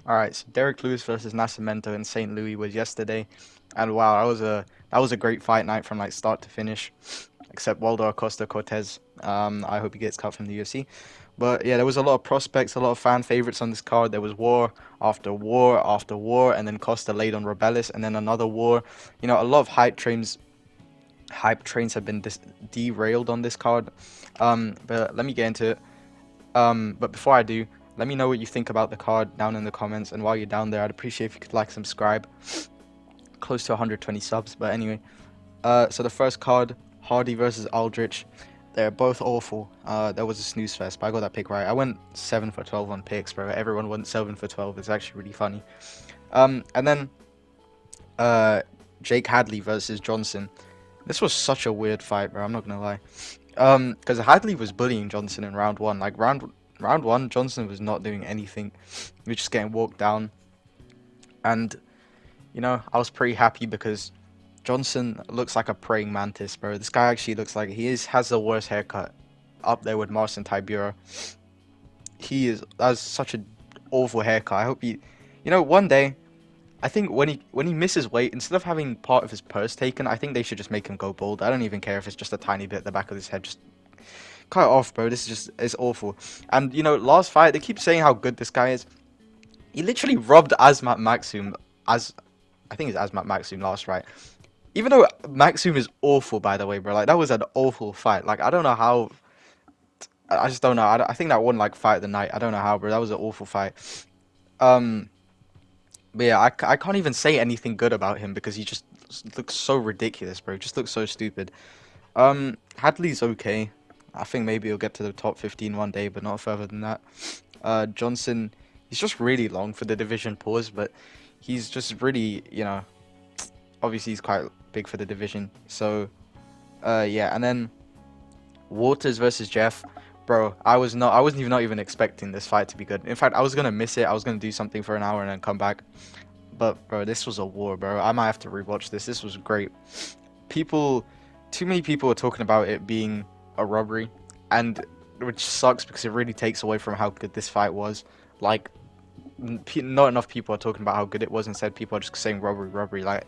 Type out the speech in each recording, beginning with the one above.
All right, so Derrick Lewis versus Nacimento in St. Louis was yesterday, and wow, that was a great fight night from like start to finish. Except Waldo Acosta Cortez. I hope he gets cut from the UFC. But yeah, there was a lot of prospects, a lot of fan favorites on this card. There was war after war after war, and then Costa laid on Robelis, and then another war. A lot of hype trains have been derailed on this card. But let me get into it. But before I do, let me know what you think about the card down in the comments. And while you're down there, I'd appreciate if you could like, subscribe. Close to 120 subs. But anyway, so the first card, Hardy versus Aldrich. They're both awful. There was a snooze fest, but I got that pick right. I went 7 for 12 on picks, bro. Everyone went 7 for 12. It's actually really funny. And then Jake Hadley versus Johnson. This was such a weird fight, bro. I'm not gonna lie. Because Hadley was bullying Johnson in round one. Like round one, Johnson was not doing anything. He was just getting walked down. And I was pretty happy because Johnson looks like a praying mantis, bro. This guy actually looks like has the worst haircut, up there with Marcin Tybura. That's such an awful haircut. I hope one day, I think when he misses weight, instead of having part of his purse taken, I think they should just make him go bald. I don't even care if it's just a tiny bit at the back of his head. Just cut it off, bro. It's awful. And last fight, they keep saying how good this guy is. He literally robbed Azmat Maxim as I think it's Azmat Maxim last fight. Even though Maxim is awful, by the way, bro. Like that was an awful fight. Like I don't know how. I just don't know. I think that won like fight of the night. I don't know how, bro. That was an awful fight. Um, but yeah, I can't even say anything good about him because he just looks so ridiculous, bro. Just looks so stupid. Hadley's okay. I think maybe he'll get to the top 15 one day, but not further than that. Johnson, he's just really long for the division pause, but he's just really, obviously he's quite big for the division. So, yeah, and then Waters versus Jeff, bro. I wasn't even expecting this fight to be good. In fact, I was gonna miss it. I was gonna do something for an hour and then come back. But bro, this was a war, bro. I might have to rewatch this. This was great. People, too many people were talking about it being a robbery, and which sucks because it really takes away from how good this fight was. Like, not enough people are talking about how good it was. Instead, people are just saying robbery, robbery. Like,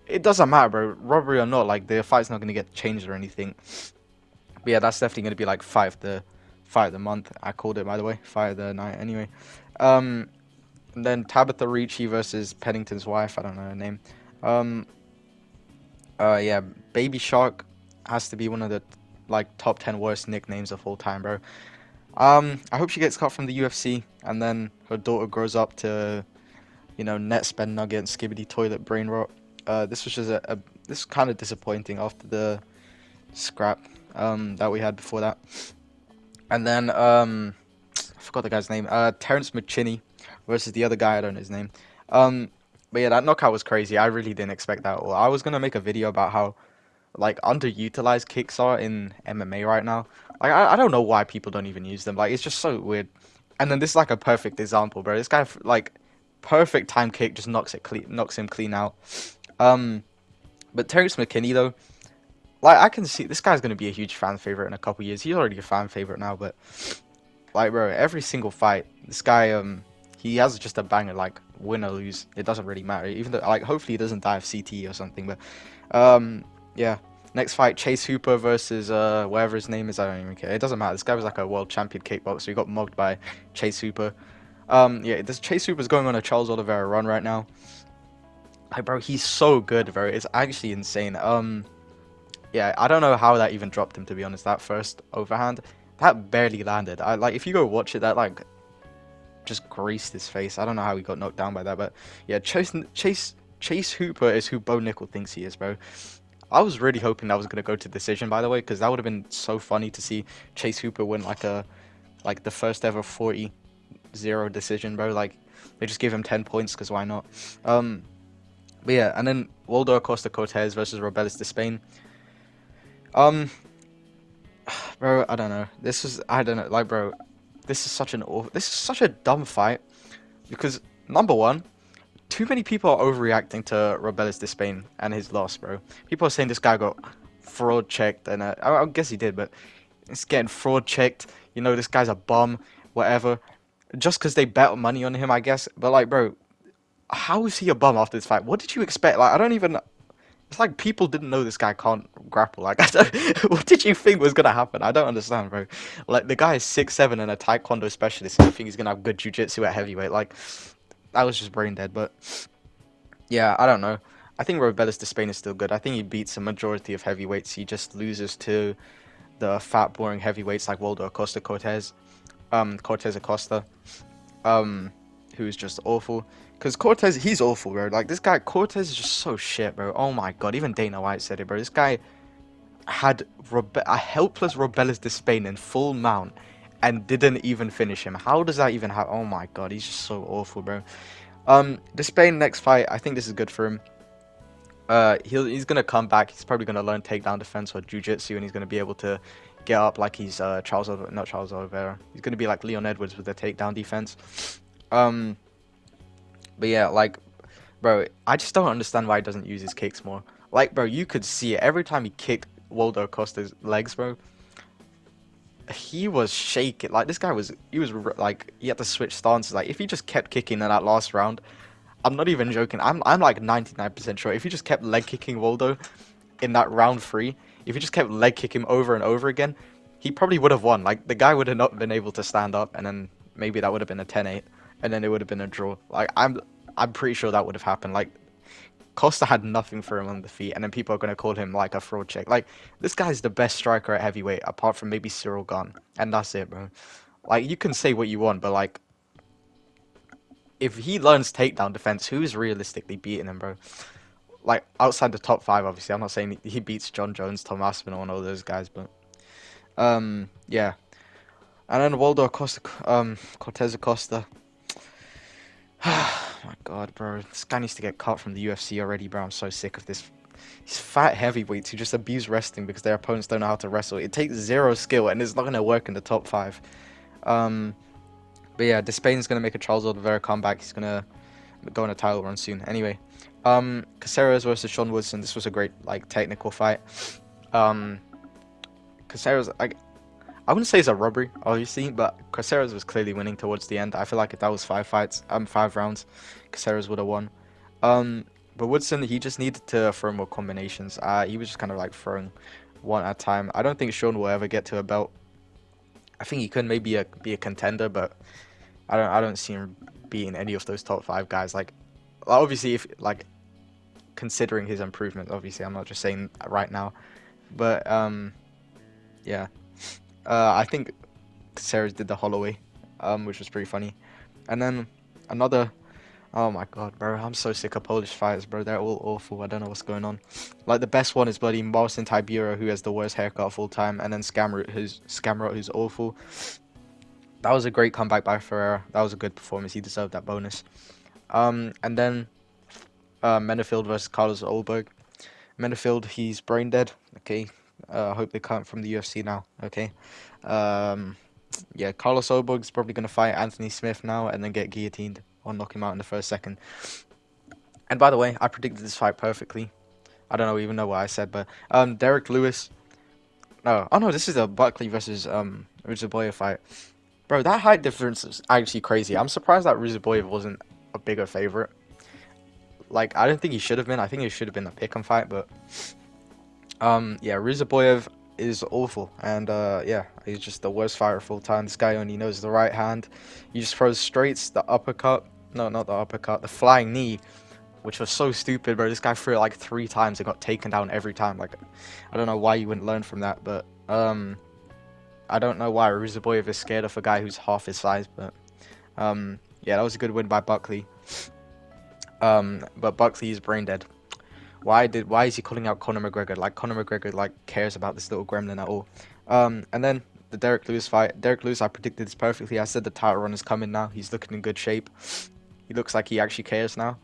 it doesn't matter, bro. Robbery or not, like the fight's not gonna get changed or anything. But yeah, that's definitely gonna be like fight of the month. I called it, by the way, fight of the night. Anyway, and then Tabitha Ricci versus Pennington's wife. I don't know her name. Um, yeah, Baby Shark has to be one of the like top 10 worst nicknames of all time, bro. I hope she gets cut from the UFC, and then her daughter grows up to, net spend nugget and skibbity toilet brain rot. This was just this kind of disappointing after the scrap that we had before that. And then I forgot the guy's name. Terrence McChinney versus the other guy. I don't know his name. But yeah, that knockout was crazy. I really didn't expect that at all. I was gonna make a video about how like underutilized kicks are in MMA right now. Like I don't know why people don't even use them. Like it's just so weird. And then this is like a perfect example, bro. This guy like perfect time kick just knocks him clean out. Um, but Terrence McKinney though, like I can see this guy's gonna be a huge fan favorite in a couple years. He's already a fan favorite now, but like bro, every single fight, this guy he has just a banger. Like win or lose, it doesn't really matter. Even though like hopefully he doesn't die of CTE or something. But yeah. Next fight, Chase Hooper versus whatever his name is. I don't even care. It doesn't matter. This guy was like a world champion kickboxer. He got mugged by Chase Hooper. Yeah, this Chase Hooper's going on a Charles Oliveira run right now. Like, bro, he's so good, bro. It's actually insane. Yeah, I don't know how that even dropped him, to be honest. That first overhand, that barely landed. I like if you go watch it, that like just greased his face. I don't know how he got knocked down by that, but yeah, Chase Hooper is who Bo Nickel thinks he is, bro. I was really hoping that was gonna go to decision, by the way, because that would have been so funny to see Chase Hooper win like the first ever 40-0 decision, bro. Like they just give him 10 points because why not? But yeah, and then Waldo Acosta Cortez versus Robelis de Spain. Um, bro, I don't know. I don't know. Like, bro, this is such a dumb fight because number one, too many people are overreacting to Robelis de Spain and his loss, bro. People are saying this guy got fraud checked, and I guess he did, but it's getting fraud checked. This guy's a bum, whatever. just because they bet money on him, I guess. But like, bro, how is he a bum after this fight? What did you expect? Like, I don't even. It's like people didn't know this guy can't grapple. Like, I don't, what did you think was gonna happen? I don't understand, bro. Like, the guy is 6'7" and a taekwondo specialist, and you think he's gonna have good jiu-jitsu at heavyweight? Like, that was just brain dead. But yeah, I don't know. I think Robelis Despain is still good. I think he beats a majority of heavyweights. He just loses to the fat, boring heavyweights like Waldo Acosta Cortez, Cortez Acosta, um, who's just awful. Because Cortez, he's awful, bro. Like, this guy, Cortez is just so shit, bro. Oh my god, even Dana White said it, bro. This guy had a helpless Robelis Despain in full mount and didn't even finish him. How does that even happen? Oh my god, he's just so awful, bro. Despain next fight, I think this is good for him. He's gonna come back. He's probably gonna learn takedown defense or jujitsu, and he's gonna be able to get up like he's not Charles Oliveira. He's gonna be like Leon Edwards with the takedown defense. Um, but yeah, like, bro, I just don't understand why he doesn't use his kicks more. Like, bro, you could see it every time he kicked Waldo Acosta's legs, bro. He was shaking. Like, this guy was, like, he had to switch stances. Like, if he just kept kicking in that last round, I'm not even joking. I'm like 99% sure if he just kept leg kicking Waldo in that round 3, if he just kept leg kicking him over and over again, he probably would have won. Like, the guy would have not been able to stand up, and then maybe that would have been a 10-8, and then it would have been a draw. Like, I'm pretty sure that would have happened. Like, Costa had nothing for him on the feet, and then people are gonna call him like a fraud check. Like, this guy's the best striker at heavyweight, apart from maybe Cyril Gane, and that's it, bro. Like, you can say what you want, but like, if he learns takedown defense, who's realistically beating him, bro? Like, outside the top 5, obviously. I'm not saying he beats John Jones, Tom Aspinall, and all those guys, but yeah. And then Waldo Acosta, Cortez Acosta. Oh my god, bro. This guy needs to get cut from the UFC already, bro. I'm so sick of this. These fat heavyweights who just abuse wrestling because their opponents don't know how to wrestle. It takes zero skill, and it's not going to work in the top 5. Um, but yeah, Despain's going to make a Charles Oliveira comeback. He's going to go on a title run soon. Anyway, Caceres versus Sean Woodson. This was a great, like, technical fight. Caceres, I wouldn't say it's a robbery, obviously, but Caceres was clearly winning towards the end. I feel like if that was 5 rounds, Caceres would have won. But Woodson, he just needed to throw more combinations. He was just kind of like throwing one at a time. I don't think Sean will ever get to a belt. I think he could maybe be a contender, but I don't see him beating any of those top 5 guys. Like, obviously, if like considering his improvement, obviously, I'm not just saying right now, but yeah. I think Caceres did the Holloway, which was pretty funny. And then another, oh my god, bro, I'm so sick of Polish fighters, bro. They're all awful. I don't know what's going on. Like, the best one is bloody Marcin Tybura, who has the worst haircut of all time, and then Scamrot, who's awful. That was a great comeback by Ferreira. That was a good performance. He deserved that bonus. And then Menefield versus Carlos Ulberg. Menefield, he's brain dead. Okay. I hope they cut him from the UFC now. Okay. Yeah, Carlos Ulberg's probably going to fight Anthony Smith now and then get guillotined or knock him out in the first second. And by the way, I predicted this fight perfectly. I don't even know what I said, but Derrick Lewis. No, oh no, this is a Buckley versus Ruziboyev fight. Bro, that height difference is actually crazy. I'm surprised that Ruziboyev wasn't a bigger favorite. Like, I don't think he should have been. I think it should have been a pick 'em fight, but yeah, Ruziboyev is awful, and yeah, he's just the worst fighter of all time. This guy only knows the right hand. He just throws straights, the uppercut. No, not the uppercut, the flying knee, which was so stupid, bro. This guy threw it like 3 times and got taken down every time. Like, I don't know why you wouldn't learn from that, but I don't know why Ruziboyev is scared of a guy who's half his size, but yeah, that was a good win by Buckley. But Buckley is brain dead. Why is he calling out Conor McGregor? Like, Conor McGregor like cares about this little gremlin at all. And then the Derrick Lewis fight. Derrick Lewis, I predicted this perfectly. I said the title run is coming now. He's looking in good shape. He looks like he actually cares now.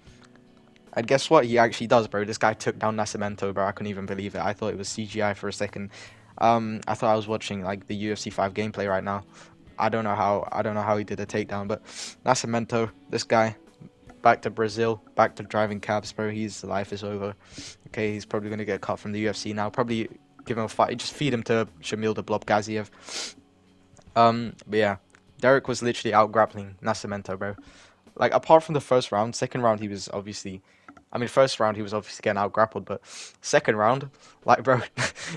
And guess what? He actually does, bro. This guy took down Nacimento, bro. I couldn't even believe it. I thought it was CGI for a second. I thought I was watching like the UFC 5 gameplay right now. I don't know how he did a takedown, but Nacimento, this guy, back to Brazil, back to driving cabs, bro. His life is over. Okay, he's probably gonna get cut from the UFC now. Probably give him a fight. Just feed him to Shamil the Blob Gaziev. But yeah, Derrick was literally out grappling Nacimento, bro. Like apart from the first round, second round he was obviously, I mean first round he was obviously getting out grappled, but second round, like bro,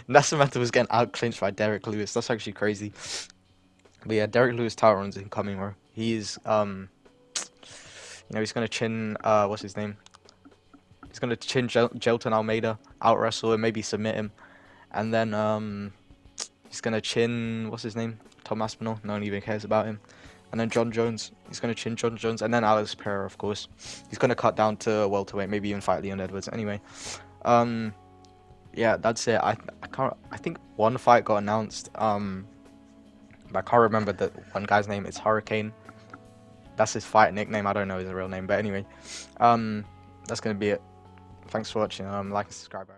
Nacimento was getting out clinched by Derrick Lewis. That's actually crazy. But yeah, Derrick Lewis title run's incoming, bro. He's he's gonna chin what's his name? He's gonna chin Jelton Almeida, out wrestle him, maybe submit him, and then he's gonna chin what's his name? Tom Aspinall. No one even cares about him. And then John Jones. He's gonna chin John Jones, and then Alex Pereira, of course. He's gonna cut down to welterweight, maybe even fight Leon Edwards. Anyway, yeah, that's it. I think one fight got announced. But I can't remember the one guy's name. It's Hurricane. That's his fight nickname. I don't know his real name, but anyway, that's gonna be it. Thanks for watching. Like and subscribe.